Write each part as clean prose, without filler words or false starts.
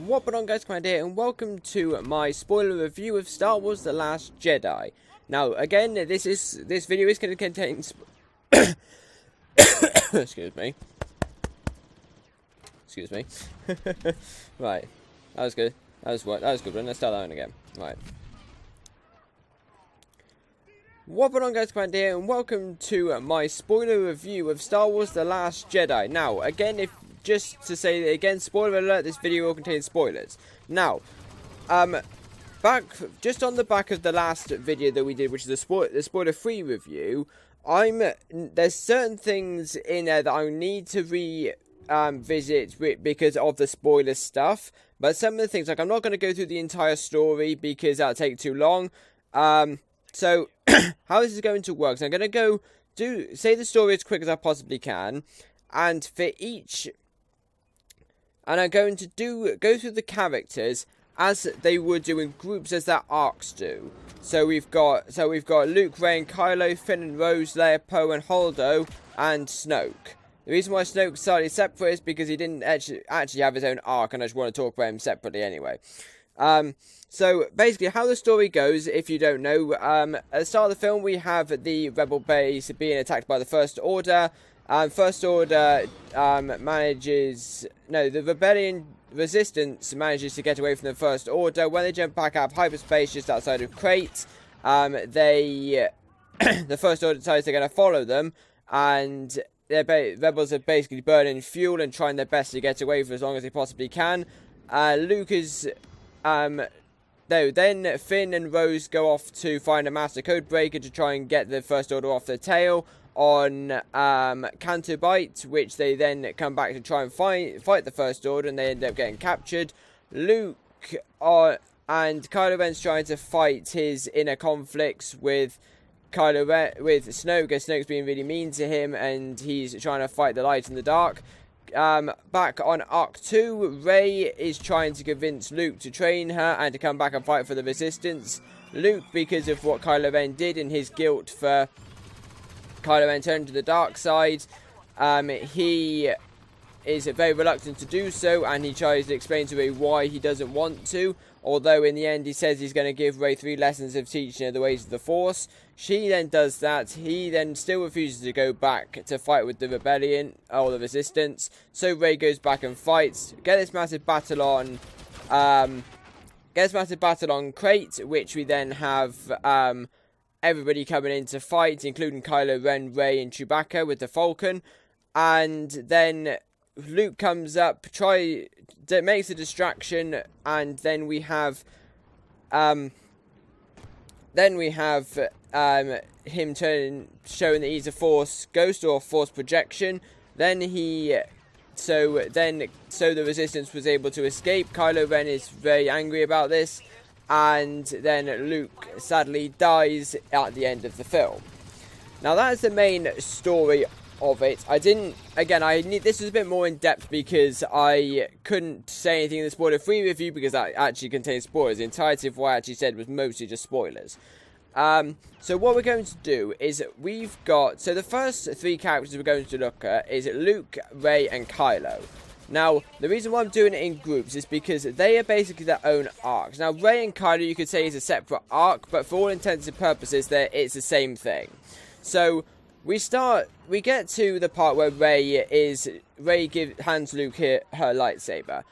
What going on, guys? Commander here, and welcome to my spoiler review of Star Wars: The Last Jedi. Now, again, this video is going to contain excuse me. Right, that was good. That was good. Let's start that one again. Right. What going on, guys? Commander here, and welcome to my spoiler review of Star Wars: The Last Jedi. Now, again, just to say that again, spoiler alert, this video will contain spoilers. Now, just on the back of the last video that we did, which is the spoiler-free review, there's certain things in there that I need to visit because of the spoiler stuff. But some of the things, like, I'm not going to go through the entire story because that'll take too long. So, how this is going to work, so I'm going to say the story as quick as I possibly can, and for each... And I'm going to go through the characters as they would do in groups, as their arcs do. So we've got Luke, Rey, and Kylo, Finn and Rose, Leia, Poe, and Holdo, and Snoke. The reason why Snoke's slightly separate is because he didn't actually have his own arc, and I just want to talk about him separately anyway. So basically, how the story goes, if you don't know, at the start of the film, we have the Rebel base being attacked by the First Order. First Order the Rebellion Resistance manages to get away from the First Order. When they jump back out of hyperspace just outside of Crate, the First Order decides they're going to follow them, and rebels are basically burning fuel and trying their best to get away for as long as they possibly can. Then Finn and Rose go off to find a master code breaker to try and get the First Order off their tail on Canto Bight, which they then come back to try and fight the First Order, and they end up getting captured. Luke and Kylo Ren's trying to fight his inner conflicts with Snoke, as Snoke's being really mean to him, and he's trying to fight the light and the dark. Back on Arc 2, Rey is trying to convince Luke to train her and to come back and fight for the Resistance. Luke, because of what Kylo Ren did and his guilt for Kylo Ren turned to the dark side, he is very reluctant to do so, and he tries to explain to Rey why he doesn't want to, although in the end he says he's going to give Rey 3 lessons of teaching her the ways of the Force. She then does that. He then still refuses to go back to fight with the Rebellion or the Resistance, so Rey goes back and fights. Get this massive battle on Crate, which we then have everybody coming in to fight, including Kylo Ren, Rey, and Chewbacca with the Falcon. And then Luke comes up, makes a distraction, and then we have him showing that he's a Force ghost or a Force projection. Then so the Resistance was able to escape. Kylo Ren is very angry about this, and then Luke sadly dies at the end of the film. Now that is the main story of it. This is a bit more in depth because I couldn't say anything in the spoiler-free review because that actually contains spoilers. The entirety of what I actually said was mostly just spoilers. So what we're going to do is the first 3 characters we're going to look at is Luke, Rey, and Kylo. Now, the reason why I'm doing it in groups is because they are basically their own arcs. Now, Rey and Kylo, you could say, is a separate arc, but for all intents and purposes, it's the same thing. So, we get to the part where Rey hands Luke her lightsaber,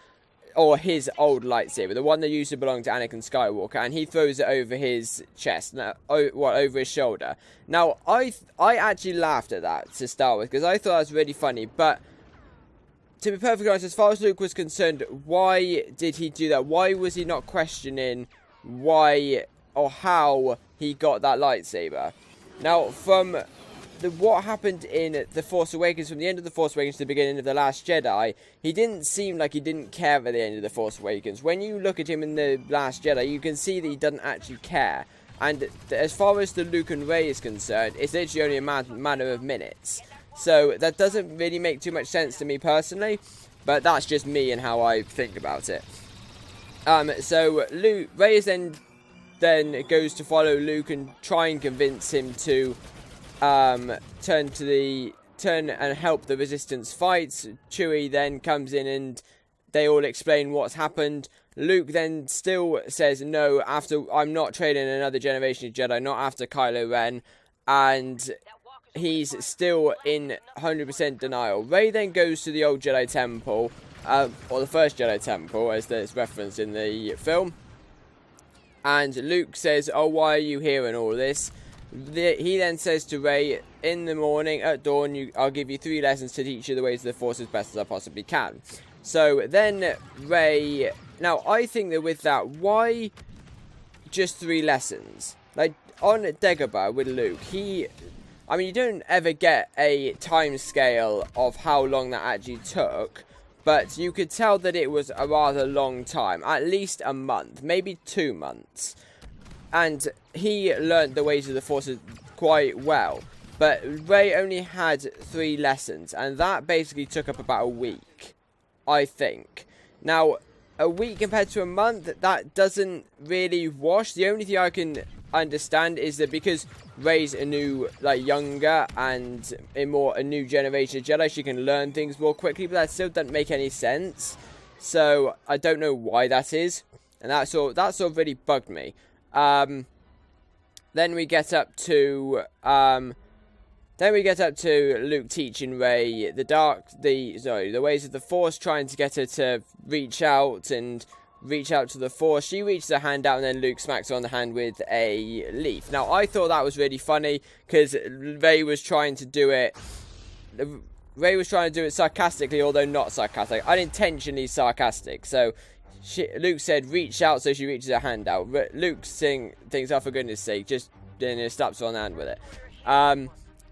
or his old lightsaber, the one that used to belong to Anakin Skywalker, and he throws it over his chest, over his shoulder. Now, I actually laughed at that to start with, because I thought that was really funny, but to be perfectly honest, as far as Luke was concerned, why did he do that? Why was he not questioning why or how he got that lightsaber? Now, from what happened in The Force Awakens, from the end of The Force Awakens to the beginning of The Last Jedi, he didn't seem like he didn't care at the end of The Force Awakens. When you look at him in The Last Jedi, you can see that he doesn't actually care. And as far as the Luke and Rey is concerned, it's literally only a matter of minutes. So that doesn't really make too much sense to me personally, but that's just me and how I think about it. So Rey then goes to follow Luke and try and convince him to turn and help the Resistance fight. Chewie then comes in and they all explain what's happened. Luke then still says, no, I'm not training another generation of Jedi, not after Kylo Ren, and he's still in 100% denial. Rey then goes to the old Jedi Temple, or the first Jedi Temple, as there's referenced in the film, and Luke says, oh, why are you here and all this? He then says to Rey, in the morning, at dawn, I'll give you 3 lessons to teach you the ways of the Force as best as I possibly can. So then Rey... Now, I think that with that, why just 3 lessons? Like, on Dagobah with Luke, I mean, you don't ever get a time scale of how long that actually took, but you could tell that it was a rather long time. At least a month, maybe 2 months. And he learned the ways of the Force quite well. But Rey only had 3 lessons, and that basically took up about a week, I think. Now, a week compared to a month, that doesn't really wash. The only thing I can understand is that because Rey's a new, younger and a new generation of Jedi, she can learn things more quickly, but that still doesn't make any sense. So I don't know why that is, and that sort of really bugged me. Then we get up to Luke teaching Rey the ways of the Force, trying to get her to reach out to the Force. She reaches her hand out, and then Luke smacks her on the hand with a leaf. Now, I thought that was really funny, because Rey was trying to do it sarcastically, although not sarcastic. Unintentionally sarcastic. So, Luke said, reach out, so she reaches her hand out. Luke thinks, oh, for goodness sake, just slaps her on the hand with it.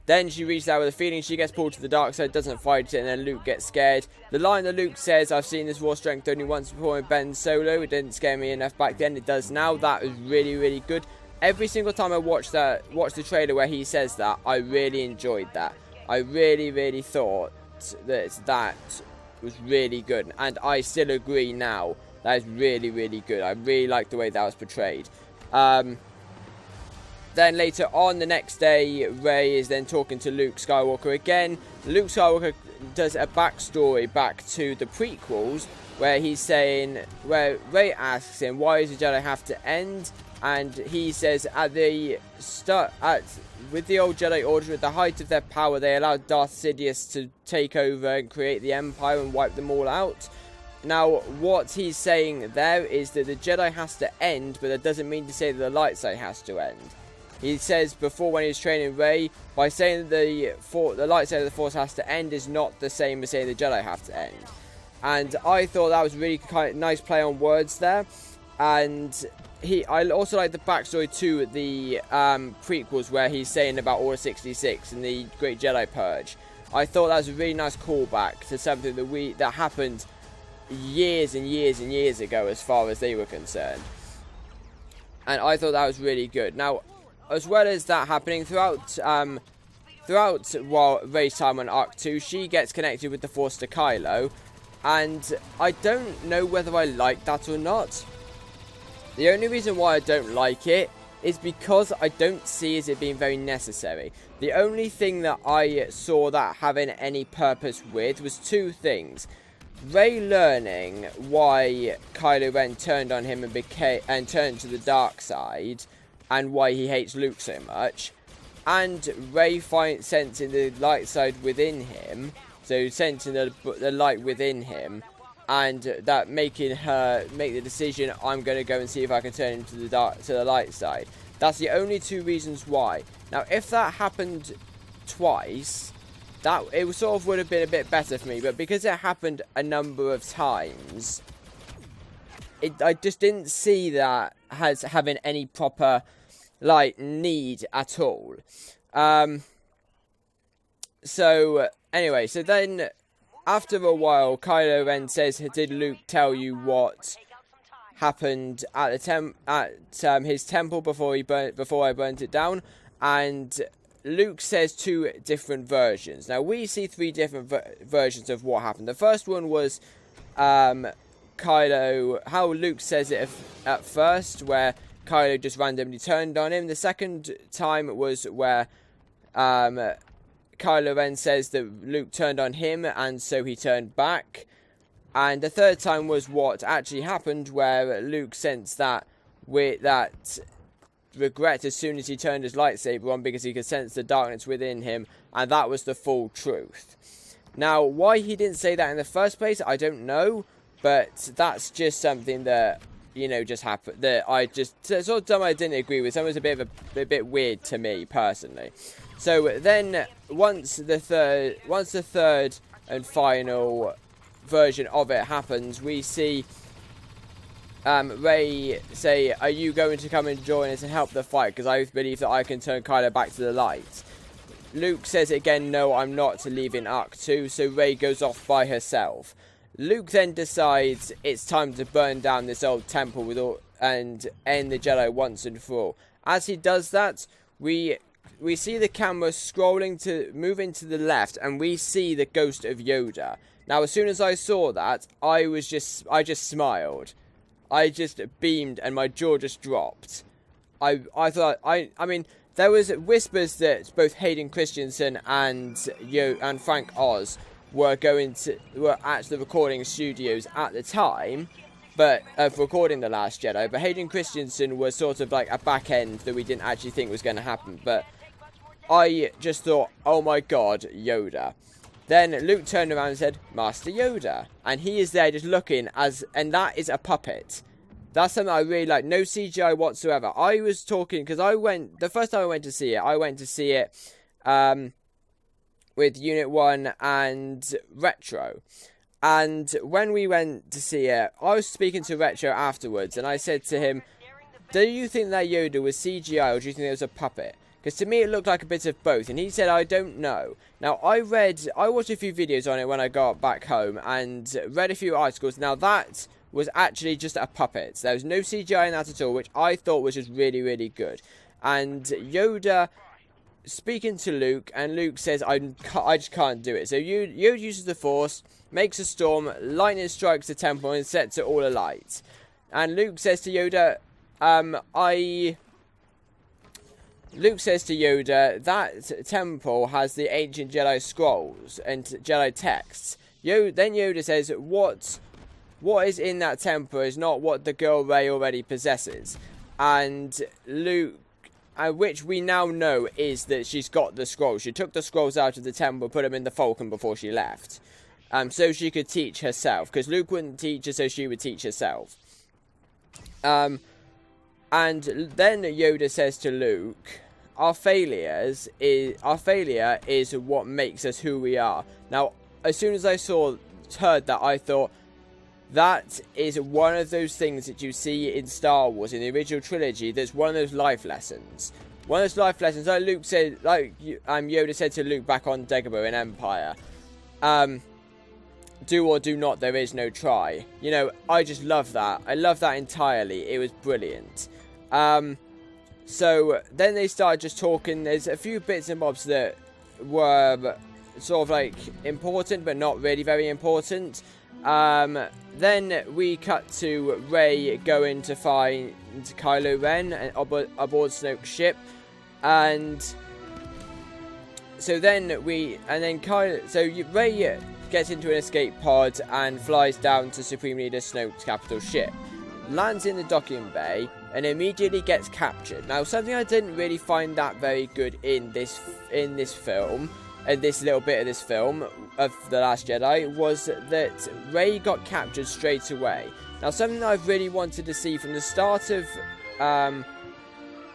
Then she reaches out with a feeling, she gets pulled to the dark side, doesn't fight it, and then Luke gets scared. The line that Luke says, I've seen this raw strength only once before in Ben Solo, it didn't scare me enough back then, it does now. That was really, really good. Every single time I watch the trailer where he says that, I really enjoyed that. I really, really thought that was really good, and I still agree now. That is really, really good. I really like the way that was portrayed. Then later on, the next day, Rey is then talking to Luke Skywalker again. Luke Skywalker does a backstory back to the prequels, where Rey asks him, why does the Jedi have to end? And he says, with the old Jedi Order, at the height of their power, they allowed Darth Sidious to take over and create the Empire and wipe them all out. Now, what he's saying there is that the Jedi has to end, but that doesn't mean to say that the light side has to end. He says before, when he was training Rey, by saying that the light side of the Force has to end is not the same as saying the Jedi have to end. And I thought that was really kind of nice play on words there. And I also like the backstory to the prequels, where he's saying about Order 66 and the Great Jedi Purge. I thought that was a really nice callback to something that happened years and years and years ago, as far as they were concerned. And I thought that was really good. Now, as well as that happening, throughout while Rey's time on Arc 2, she gets connected with the Force to Kylo, and I don't know whether I like that or not. The only reason why I don't like it is because I don't see it being very necessary. The only thing that I saw that having any purpose with was 2 things. Rey learning why Kylo Ren turned on him and turned to the dark side, and why he hates Luke so much, and Rey sensing the light side within him, so sensing the light within him, and that making her make the decision, I'm going to go and see if I can turn him to the light side. That's the only 2 reasons why. Now, if that happened twice, it sort of would have been a bit better for me, but because it happened a number of times, I just didn't see that as having any proper need at all. So anyway, so then after a while, Kylo Ren says, did Luke tell you what happened at his temple before I burnt it down? And Luke says 2 different versions. Now, we see 3 different versions of what happened. The first one was how Luke says it at first, where Kylo just randomly turned on him. The second time was where Kylo Ren says that Luke turned on him, and so he turned back. And the third time was what actually happened, where Luke sensed that regret as soon as he turned his lightsaber on, because he could sense the darkness within him, and that was the full truth. Now, why he didn't say that in the first place, I don't know, but that's just something that, you know, just happened, that I just, sort of dumb I didn't agree with. That was a bit weird to me, personally. So then, once the third and final version of it happens, we see Rey say, "Are you going to come and join us and help the fight? Because I believe that I can turn Kylo back to the light." Luke says again, "No, I'm not leaving Arc 2, so Rey goes off by herself. Luke then decides it's time to burn down this old temple and end the Jedi once and for all. As he does that, we see the camera moving to the left, and we see the ghost of Yoda. Now, as soon as I saw that, I just smiled. I just beamed and my jaw just dropped. I thought, I mean, there was whispers that both Hayden Christensen and Frank Oz were at the recording studios at the time, but of recording The Last Jedi. But Hayden Christensen was sort of like a back end that we didn't actually think was going to happen. But I just thought, oh my god, Yoda. Then Luke turned around and said, "Master Yoda." And he is there just looking and that is a puppet. That's something I really like. No CGI whatsoever. I was talking, because the first time I went to see it, with Unit 1 and Retro. And when we went to see it, I was speaking to Retro afterwards, and I said to him, "Do you think that Yoda was CGI, or do you think it was a puppet?" Because to me it looked like a bit of both, and he said, "I don't know." Now, I watched a few videos on it when I got back home, and read a few articles. Now, that was actually just a puppet. There was no CGI in that at all, which I thought was just really, really good. And Yoda speaking to Luke, and Luke says, I just can't do it. So Yoda uses the Force, makes a storm, lightning strikes the temple, and sets it all alight. And Luke says to Yoda, that temple has the ancient Jedi scrolls and Jedi texts. Then Yoda says, what is in that temple is not what the girl Rey already possesses. And Luke, which we now know is that she's got the scrolls. She took the scrolls out of the temple, put them in the Falcon before she left. So she could teach herself. Because Luke wouldn't teach her, so she would teach herself. And then Yoda says to Luke, our failure is what makes us who we are. Now, as soon as I heard that, I thought, that is one of those things that you see in Star Wars, in the original trilogy, that's one of those life lessons. One of those life lessons, like Luke said, Yoda said to Luke back on Dagobah in Empire, do or do not, there is no try. You know, I just love that. I love that entirely. It was brilliant. So then they started just talking. There's a few bits and bobs that were sort of like important, but not really very important. Then we cut to Rey going to find Kylo Ren aboard Snoke's ship, and so Rey gets into an escape pod and flies down to Supreme Leader Snoke's capital ship, lands in the docking bay, and immediately gets captured. Now, something I didn't really find that very good in this film, and this little bit of this film of The Last Jedi, was that Rey got captured straight away. Now, something that I've really wanted to see from the start of,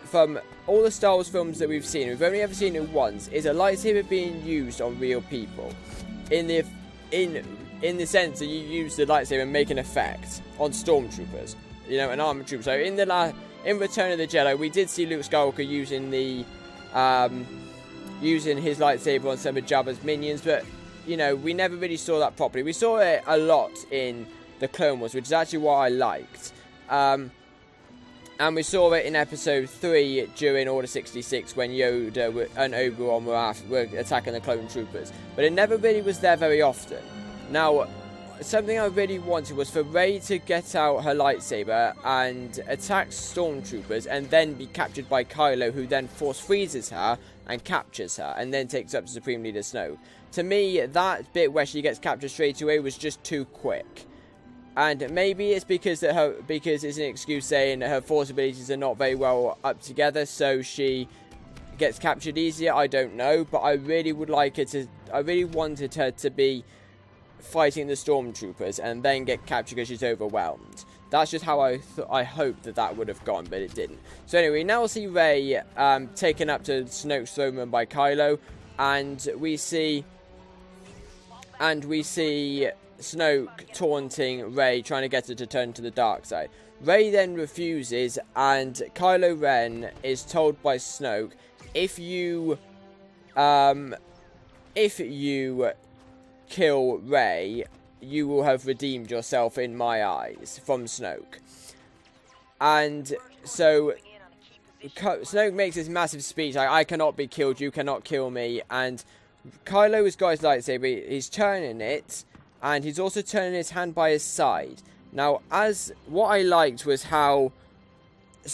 from all the Star Wars films that we've seen, we've only ever seen it once, is a lightsaber being used on real people. In the sense that you use the lightsaber and make an effect on stormtroopers, you know, an armored trooper. So in Return of the Jedi, we did see Luke Skywalker using his lightsaber on some of Jabba's minions, but, you know, we never really saw that properly. We saw it a lot in the Clone Wars, which is actually what I liked. And we saw it in Episode 3 during Order 66 when Yoda and Obi-Wan were attacking the clone troopers. But it never really was there very often. Now, something I really wanted was for Rey to get out her lightsaber and attack stormtroopers and then be captured by Kylo, who then force freezes her and captures her and then takes up to Supreme Leader Snoke. To me, that bit where she gets captured straight away was just too quick. And maybe it's because it's an excuse saying her force abilities are not very well up together, so she gets captured easier. I don't know, but I really wanted her to be fighting the stormtroopers and then get captured because she's overwhelmed. That's just how I hoped that would have gone, but it didn't. So anyway, now we'll see Rey taken up to Snoke's throne room by Kylo, and we see Snoke taunting Rey, trying to get her to turn to the dark side. Rey then refuses, and Kylo Ren is told by Snoke, if you kill Rey, you will have redeemed yourself in my eyes, from Snoke. And so Snoke makes this massive speech like, I cannot be killed, you cannot kill me. And Kylo has got his lightsaber, he's turning it, and he's also turning his hand by his side. Now, what I liked was how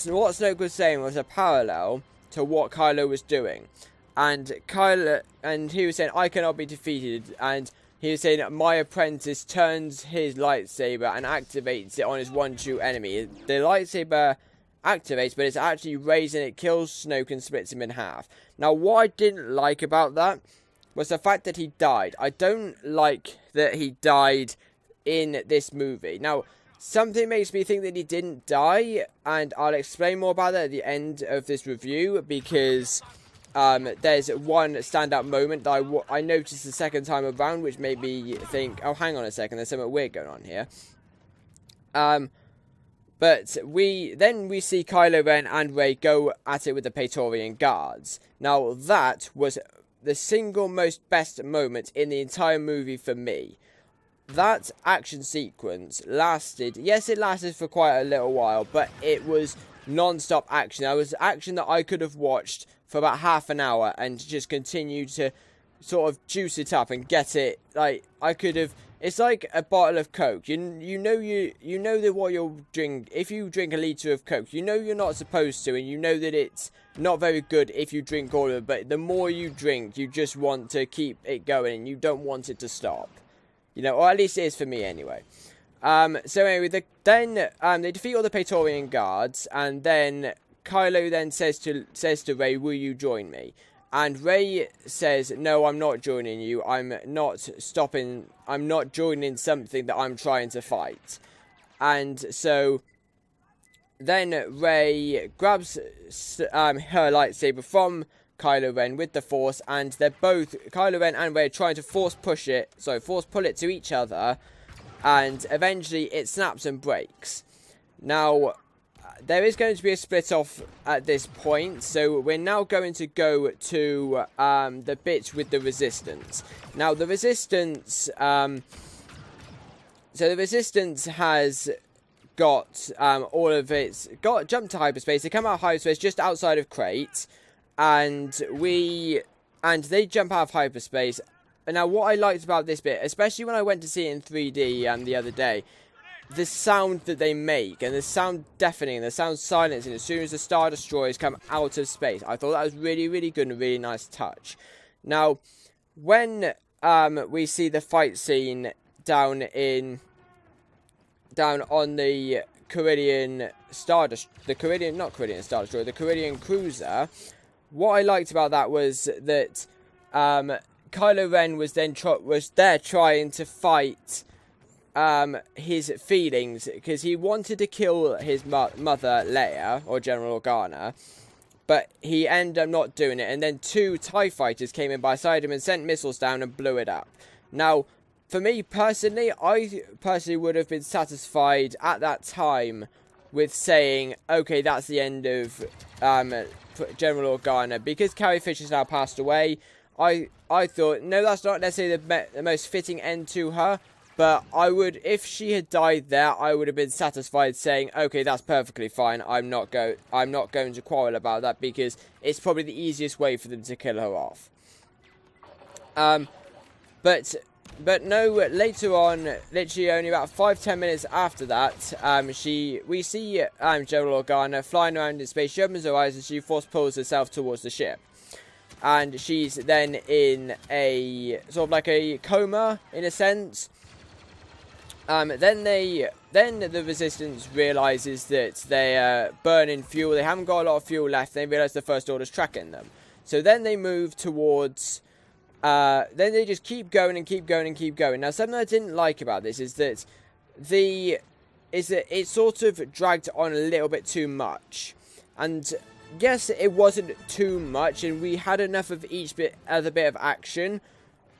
what Snoke was saying was a parallel to what Kylo was doing. And he was saying, I cannot be defeated, and he was saying my apprentice turns his lightsaber and activates it on his one true enemy. The lightsaber activates, but it's actually raised and it kills Snoke and splits him in half. Now, what I didn't like about that was the fact that he died. I don't like that he died in this movie. Now, something makes me think that he didn't die, and I'll explain more about that at the end of this review, because there's one standout moment that I noticed the second time around, which made me think, oh, hang on a second, there's something weird going on here. But we see Kylo Ren and Rey go at it with the Praetorian Guards. Now, that was the single most best moment in the entire movie for me. That action sequence lasted, yes, it lasted for quite a little while, but it was non-stop action. That was action that I could have watched for about half an hour and just continue to sort of juice it up and get it. Like, I could have, it's like a bottle of Coke. You know that what you'll drink, if you drink a litre of Coke, you know you're not supposed to, and you know that it's not very good if you drink all of it, but the more you drink, you just want to keep it going, and you don't want it to stop. You know, or at least it is for me anyway. So anyway, they defeat all the Praetorian Guards, and then Kylo then says to Rey, will you join me? And Rey says, no, I'm not joining you. I'm not joining something that I'm trying to fight. And so then Rey grabs her lightsaber from Kylo Ren with the Force, and they're both, Kylo Ren and Rey, trying to force pull it to each other, and eventually it snaps and breaks. Now, there is going to be a split off at this point, so we're now going to go to the bit with the Resistance. Now, the Resistance, has got jumped to hyperspace. They come out of hyperspace just outside of Crate, and they jump out of hyperspace. And now, what I liked about this bit, especially when I went to see it in 3D the other day, the sound that they make, and the sound deafening, the sound silencing as soon as the Star Destroyers come out of space. I thought that was really, really good and a really nice touch. Now, when we see the fight scene down on the Korean Korean cruiser, what I liked about that was that Kylo Ren was there trying to fight his feelings, because he wanted to kill his mother Leia, or General Organa, but he ended up not doing it, and then 2 TIE fighters came in beside him and sent missiles down and blew it up. Now, for me personally, I would have been satisfied at that time with saying, okay, that's the end of General Organa, because Carrie Fisher's now passed away. I thought, no, that's not necessarily the most fitting end to her, but I would, if she had died there, I would have been satisfied saying, okay, that's perfectly fine. I'm not going to quarrel about that, because it's probably the easiest way for them to kill her off. But But no, later on, literally only about 5-10 minutes after that, we see General Organa flying around in space, she opens her eyes and she force pulls herself towards the ship. And she's then in a sort of like a coma, in a sense. Then the Resistance realizes that they're burning fuel. They haven't got a lot of fuel left. They realize the First Order's tracking them. So then they move towards. Then they just keep going and keep going and keep going. Now, something I didn't like about this is that it sort of dragged on a little bit too much. And yes, it wasn't too much, and we had enough of each other bit of action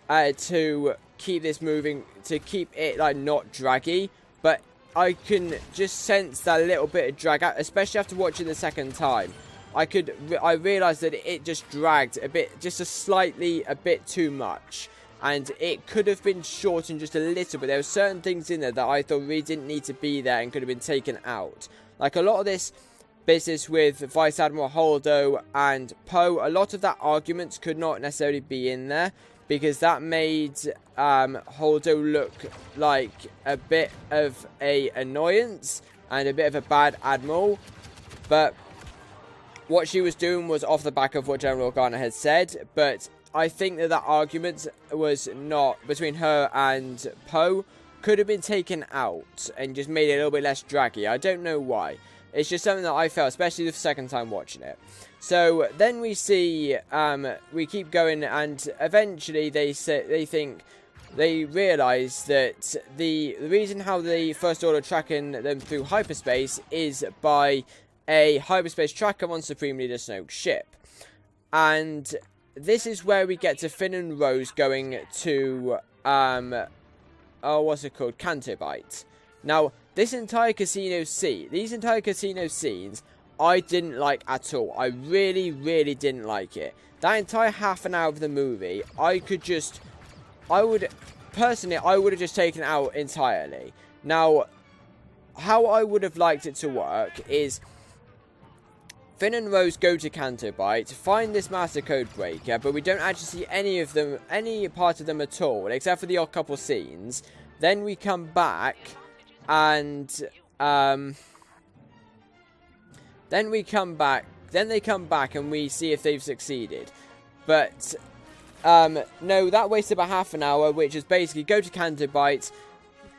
to keep this moving, to keep it like not draggy. But I can just sense that little bit of drag out, especially after watching the second time. I realised that it just dragged a bit, just a bit too much. And it could have been shortened just a little bit. There were certain things in there that I thought really didn't need to be there and could have been taken out. Like a lot of this business with Vice Admiral Holdo and Poe, a lot of that arguments could not necessarily be in there. Because that made Holdo look like a bit of an annoyance and a bit of a bad admiral. But what she was doing was off the back of what General Organa had said, but I think that argument was not, between her and Poe, could have been taken out and just made it a little bit less draggy. I don't know why. It's just something that I felt, especially the second time watching it. So then we see, we keep going, and eventually they realise that the reason how the First Order tracking them through hyperspace is by a hyperspace tracker on Supreme Leader Snoke's ship. And this is where we get to Finn and Rose going to, what's it called? Canto Bight. Now, these entire casino scenes, I didn't like at all. I really, really didn't like it. That entire half an hour of the movie, I would have just taken it out entirely. Now, how I would have liked it to work is Finn and Rose go to Canto Bight, find this Master Code Breaker, but we don't actually see any part of them at all, except for the odd couple scenes. Then we come back, and then they come back and we see if they've succeeded. But no, that wasted about half an hour, which is basically go to Canto Bight,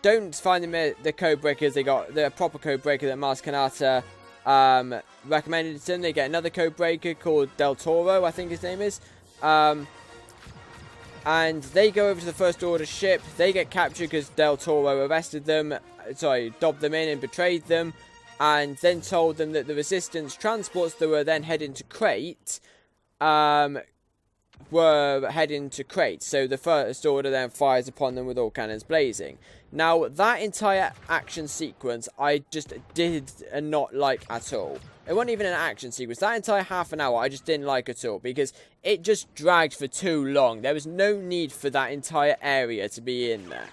don't find the code breakers. They got the proper code breaker that Mars Kanata recommended to them. They get another code breaker called Del Toro, I think his name is. And they go over to the First Order ship. They get captured because Del Toro arrested them. Dobbed them in and betrayed them. And then told them that the Resistance transports that were then heading to Crate were heading to Crate. So the First Order then fires upon them with all cannons blazing. Now, that entire action sequence, I just did not like at all. It wasn't even an action sequence. That entire half an hour, I just didn't like at all. Because it just dragged for too long. There was no need for that entire area to be in there.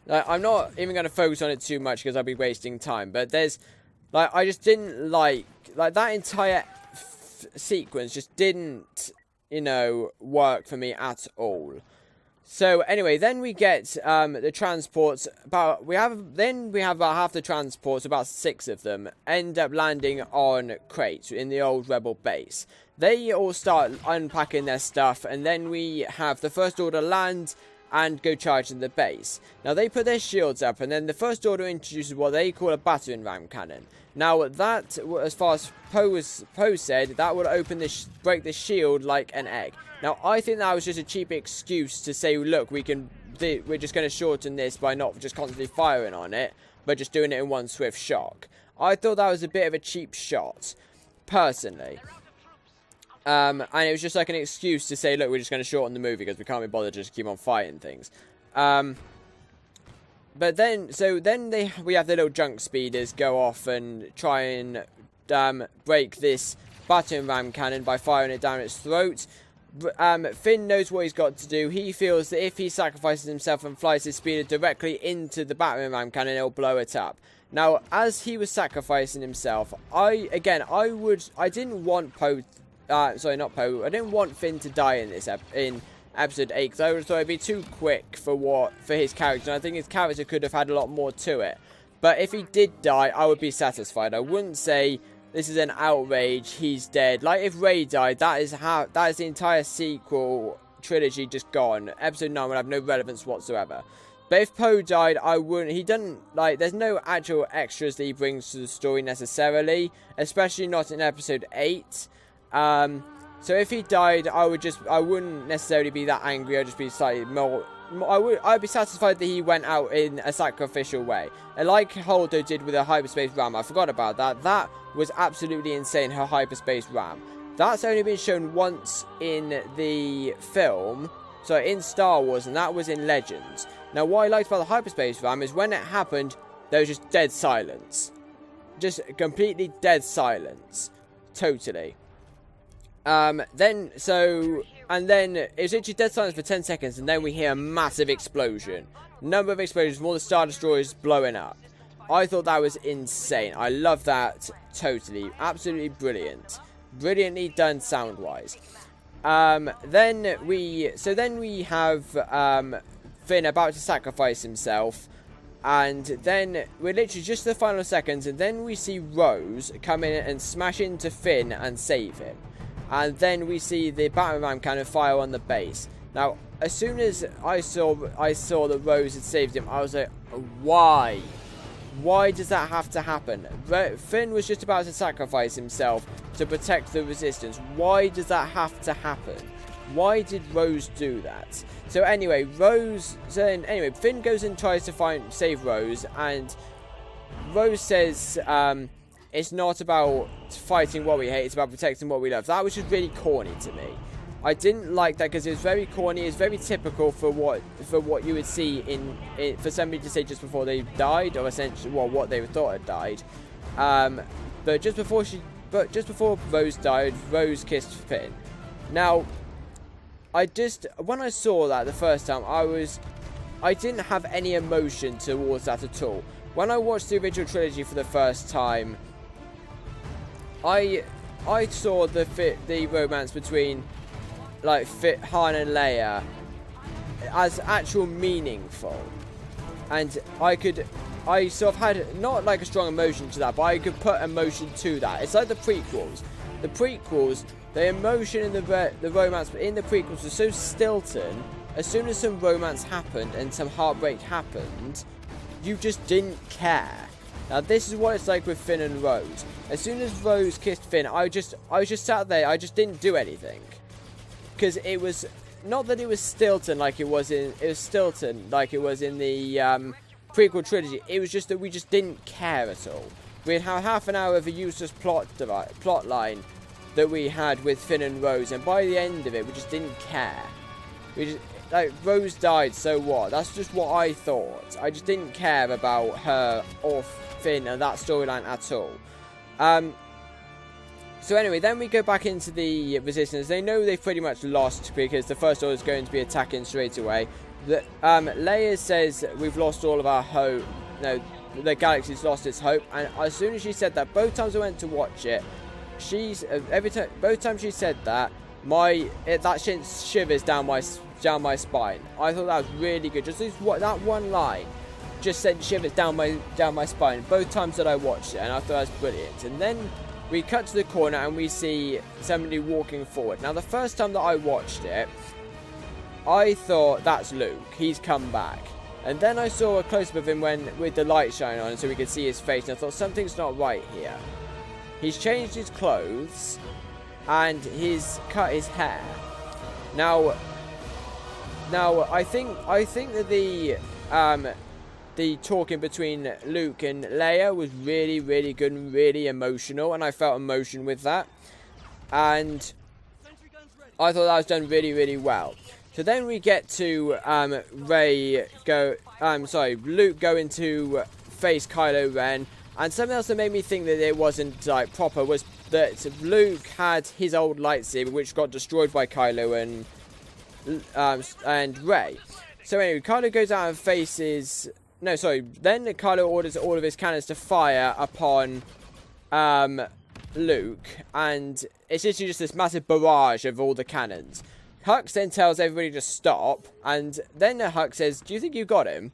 Like, I'm not even going to focus on it too much because I'll be wasting time. But there's, like, I just didn't like that entire sequence just didn't, work for me at all. So anyway, then we get the transports. We have about half the transports, about 6 of them, end up landing on Crate in the old rebel base. They all start unpacking their stuff, and then we have the First Order land and go charging the base. Now they put their shields up, and then the First Order introduces what they call a battering ram cannon. Now that, as far as Poe said, that would break the shield like an egg. Now I think that was just a cheap excuse to say, look, we're just going to shorten this by not just constantly firing on it, but just doing it in one swift shock. I thought that was a bit of a cheap shot, personally. And it was just like an excuse to say, look, we're just going to shorten the movie because we can't be bothered to just keep on fighting things. But then, we have the little junk speeders go off and try and break this battering ram cannon by firing it down its throat. Finn knows what he's got to do. He feels that if he sacrifices himself and flies his speeder directly into the battering ram cannon, it'll blow it up. Now, as he was sacrificing himself, I didn't want Poe. I didn't want Finn to die in this episode 8, because I would have thought it'd be too quick for his character, and I think his character could have had a lot more to it. But if he did die, I would be satisfied. I wouldn't say this is an outrage, he's dead. Like, if Rey died, that is the entire sequel trilogy just gone. Episode 9 would have no relevance whatsoever. But if Poe died, I wouldn't. He doesn't, like, there's no actual extras that he brings to the story necessarily, especially not in episode 8. So if he died, I wouldn't necessarily be that angry. I'd just be slightly more. I'd be satisfied that he went out in a sacrificial way, and like Holdo did with a hyperspace ram. I forgot about that. That was absolutely insane. Her hyperspace ram. That's only been shown once in the film, so in Star Wars, and that was in Legends. Now, what I liked about the hyperspace ram is when it happened, there was just dead silence. Just completely dead silence. Totally. Then it was literally dead silence for 10 seconds, and then we hear a massive explosion. Number of explosions from all the Star Destroyers blowing up. I thought that was insane. I love that totally. Absolutely brilliant. Brilliantly done sound-wise. Then we have Finn about to sacrifice himself, and then we're literally just the final seconds, and then we see Rose come in and smash into Finn and save him. And then we see the battering ram kind of fire on the base. Now, as soon as I saw that Rose had saved him, I was like, why? Why does that have to happen? Finn was just about to sacrifice himself to protect the Resistance. Why does that have to happen? Why did Rose do that? So anyway, Finn goes and tries to save Rose, and Rose says, it's not about fighting what we hate, it's about protecting what we love. That was just really corny to me. I didn't like that because it was very corny. It's very typical for what you would see for somebody to say just before they died, or essentially what they thought had died. But just before Rose died, Rose kissed Finn. Now, when I saw that the first time, I didn't have any emotion towards that at all. When I watched the original trilogy for the first time, I saw the romance between Han and Leia as actual meaningful, and I sort of had not like a strong emotion to that, but I could put emotion to that. It's like the prequels. The emotion in the romance in the prequels was so stilted. As soon as some romance happened and some heartbreak happened, you just didn't care. Now this is what it's like with Finn and Rose. As soon as Rose kissed Finn, I was just sat there. I just didn't do anything, because it was not that it was stilted like it was in the prequel trilogy. It was just that we just didn't care at all. We had half an hour of a useless plot line that we had with Finn and Rose, and by the end of it, we just didn't care. Rose died, so what? That's just what I thought. I just didn't care about her or Finn and that storyline at all. So anyway, then we go back into the Resistance. They know they've pretty much lost because the First Order is going to be attacking straight away. Leia says we've lost all of our hope. No, the galaxy's lost its hope. And as soon as she said that, both times I went to watch it, both times she said that, that shit shivers down my spine. I thought that was really good. Just that one line just sent shivers down my spine both times that I watched it, and I thought that was brilliant. And then we cut to the corner and we see somebody walking forward. Now the first time that I watched it, I thought that's Luke, he's come back. And then I saw a close-up of him with the light shining on so we could see his face, and I thought something's not right here. He's changed his clothes and he's cut his hair. Now I think that the talking between Luke and Leia was really, really good and really emotional, and I felt emotion with that. And I thought that was done really, really well. So then we get to Luke going to face Kylo Ren, and something else that made me think that it wasn't proper was that Luke had his old lightsaber, which got destroyed by Kylo and Rey. So anyway, Kylo goes out and faces. Then Kylo orders all of his cannons to fire upon Luke, and it's literally just this massive barrage of all the cannons. Hux then tells everybody to stop, and then Hux says, "Do you think you got him?"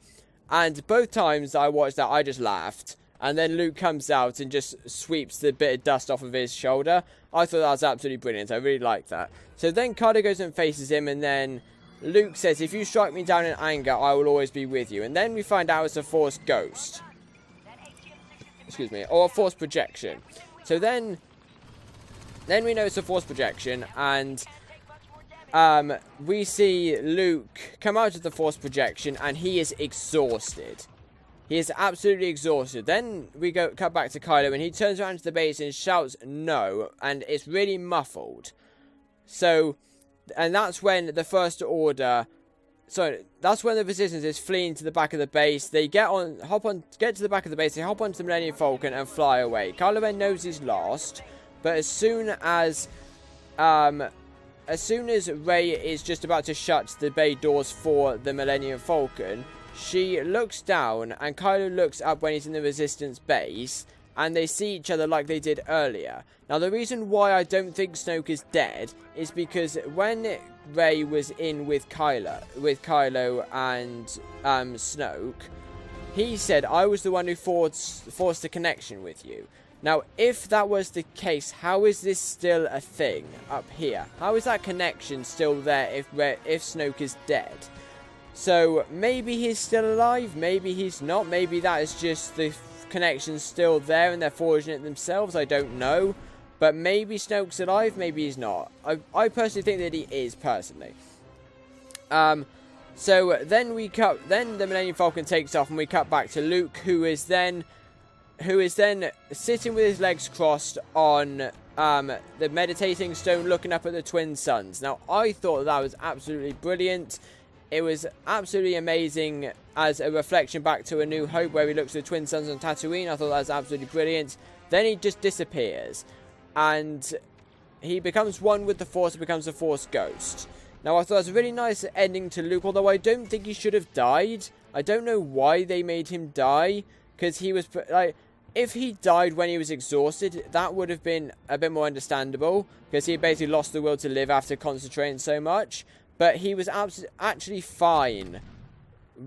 And both times I watched that, I just laughed. And then Luke comes out and just sweeps the bit of dust off of his shoulder. I thought that was absolutely brilliant. I really liked that. So then Kylo goes and faces him, and then Luke says, "If you strike me down in anger, I will always be with you." And then we find out it's a Force ghost. Excuse me. Or a Force projection. So then we know it's a Force projection, and we see Luke come out of the Force projection, and he is exhausted. He is absolutely exhausted. Then we cut back to Kylo, and he turns around to the base and shouts "no," and it's really muffled. So, and that's when the First Order, that's when the Resistance is fleeing to the back of the base. They get to the back of the base, they hop onto the Millennium Falcon and fly away. Kylo Ren knows he's lost, but as soon as Rey is just about to shut the bay doors for the Millennium Falcon, she looks down, and Kylo looks up when he's in the Resistance base, and they see each other like they did earlier. Now, the reason why I don't think Snoke is dead is because when Rey was in with Kylo and Snoke, he said, "I was the one who forced the connection with you." Now, if that was the case, how is this still a thing up here? How is that connection still there if Snoke is dead? So, maybe he's still alive, maybe he's not, maybe that is just the connection's still there and they're forging it themselves, I don't know. But maybe Snoke's alive, maybe he's not. I personally think that he is, personally. So, then the Millennium Falcon takes off, and we cut back to Luke, who is then sitting with his legs crossed on the meditating stone, looking up at the twin suns. Now, I thought that was absolutely brilliant. It was absolutely amazing as a reflection back to A New Hope, where he looks at the twin suns on Tatooine. I thought that was absolutely brilliant. Then he just disappears, and he becomes one with the Force and becomes a Force ghost. Now, I thought it was a really nice ending to Luke, although I don't think he should have died. I don't know why they made him die, because he was, like, if he died when he was exhausted, that would have been a bit more understandable, because he basically lost the will to live after concentrating so much. But he was actually fine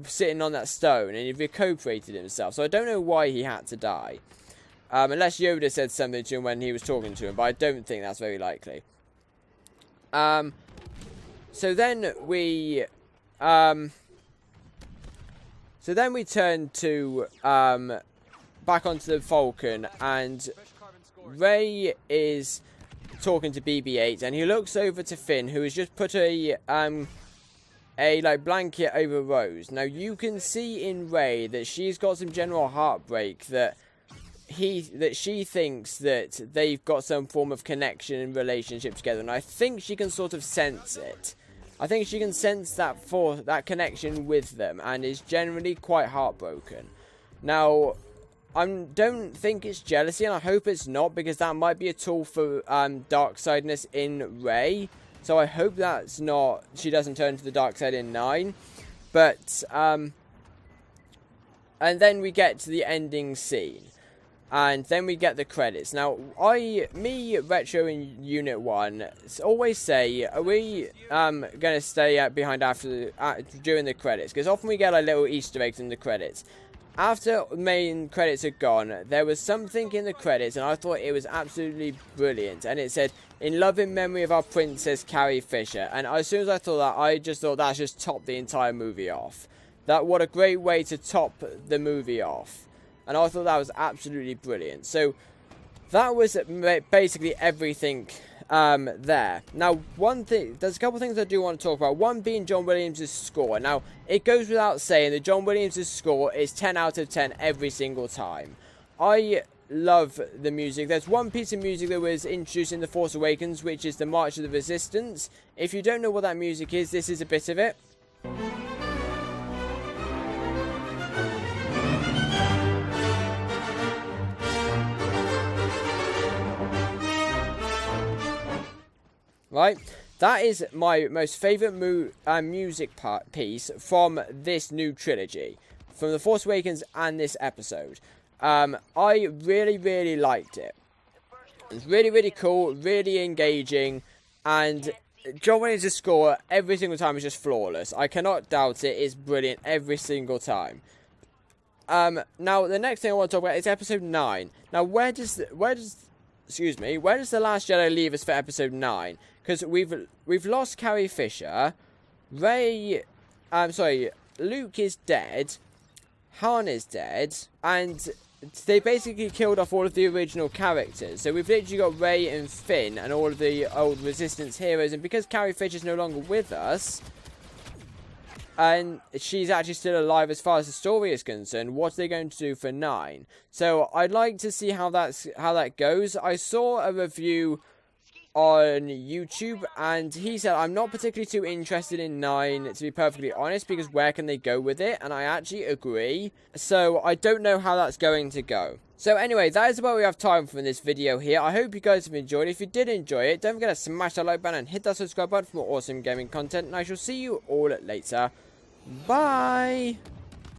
sitting on that stone, and he recuperated himself. So I don't know why he had to die. Unless Yoda said something to him when he was talking to him, but I don't think that's very likely. So then we turn to back onto the Falcon, and Rey is talking to BB-8, and he looks over to Finn, who has just put a blanket over Rose. Now, you can see in Rey that she's got some general heartbreak, that she thinks that they've got some form of connection and relationship together, and I think she can sort of sense it. I think she can sense that connection with them, and is generally quite heartbroken. Now, I don't think it's jealousy, and I hope it's not, because that might be a tool for dark sideness in Rey. So I hope that's not, she doesn't turn to the dark side in 9. But, and then we get to the ending scene. And then we get the credits. Now, Retro in Unit 1 always say, are we going to stay behind during the credits? Because often we get like little Easter eggs in the credits. After the main credits are gone, there was something in the credits, and I thought it was absolutely brilliant. And it said, "In love and memory of our princess, Carrie Fisher." And as soon as I thought that, I just thought that's just topped the entire movie off. What a great way to top the movie off. And I thought that was absolutely brilliant. So, that was basically everything there. Now, there's a couple of things I do want to talk about. One being John Williams' score. Now, it goes without saying that John Williams' score is 10 out of 10 every single time. I love the music. There's one piece of music that was introduced in The Force Awakens, which is the March of the Resistance. If you don't know what that music is, this is a bit of it. Right, that is my most favourite music piece from this new trilogy, from The Force Awakens and this episode. I really, really liked it. It's really, really cool, really engaging, and John Williams' score every single time is just flawless. I cannot doubt it. It's brilliant every single time. Now the next thing I want to talk about is episode 9. Now where does the Last Jedi leave us for episode 9? Because we've lost Carrie Fisher, Luke is dead, Han is dead, and they basically killed off all of the original characters. So we've literally got Rey and Finn and all of the old Resistance heroes, and because Carrie Fisher's no longer with us, and she's actually still alive as far as the story is concerned, what are they going to do for 9? So I'd like to see how that goes. I saw a review on YouTube, and he said, I'm not particularly too interested in 9, to be perfectly honest, because where can they go with it? And I actually agree. So I don't know how that's going to go. So anyway, that is about we have time for in this video here. I hope you guys have enjoyed it. If you did enjoy it, don't forget to smash that like button and hit that subscribe button for more awesome gaming content. And I shall see you all later. Bye!